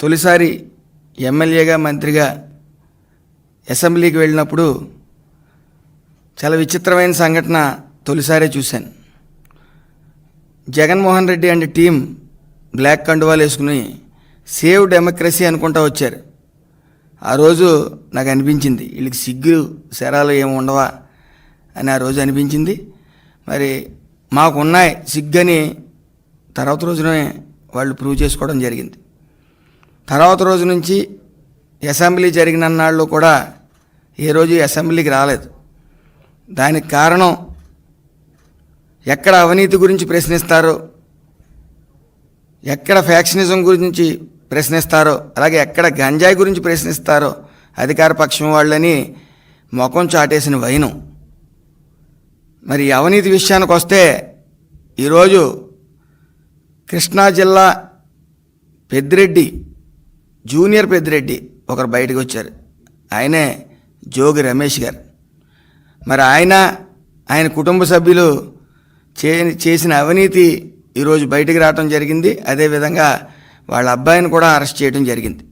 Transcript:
తొలిసారి ఎమ్మెల్యేగా మంత్రిగా అసెంబ్లీకి వెళ్ళినప్పుడు చాలా విచిత్రమైన సంఘటన తొలిసారే చూశాను. Jaganmohan Reddy and team black కండువాలు వేసుకుని సేవ్ డెమోక్రసీ అనుకుంటా వచ్చారు. ఆ రోజు నాకు అనిపించింది వీళ్ళకి సిగ్గు శరాలు ఏమి ఉండవా అని ఆ రోజు అనిపించింది. మరి మాకున్నాయి సిగ్గని తర్వాత రోజునే వాళ్ళు ప్రూవ్ చేసుకోవడం జరిగింది. తర్వాత రోజు నుంచి అసెంబ్లీ జరిగిన నాళ్ళు కూడా ఏ రోజు అసెంబ్లీకి రాలేదు. దానికి కారణం ఎక్కడ అవినీతి గురించి ప్రశ్నిస్తారో, ఎక్కడ ఫ్యాక్షనిజం గురించి ప్రశ్నిస్తారో, అలాగే ఎక్కడ గంజాయి గురించి ప్రశ్నిస్తారో అధికార పక్షం వాళ్ళని ముఖం చాటేసిన వైనం. మరి అవినీతి విషయానికి వస్తే ఈరోజు కృష్ణా జిల్లా పెద్దిరెడ్డి, జూనియర్ పెద్దిరెడ్డి ఒకరు బయటకు వచ్చారు. ఆయనే జోగి రమేష్ గారు. మరి ఆయన కుటుంబ సభ్యులు చేసిన అవినీతి ఈరోజు బయటికి రావడం జరిగింది. అదేవిధంగా వాళ్ళ అబ్బాయిని కూడా అరెస్ట్ చేయడం జరిగింది.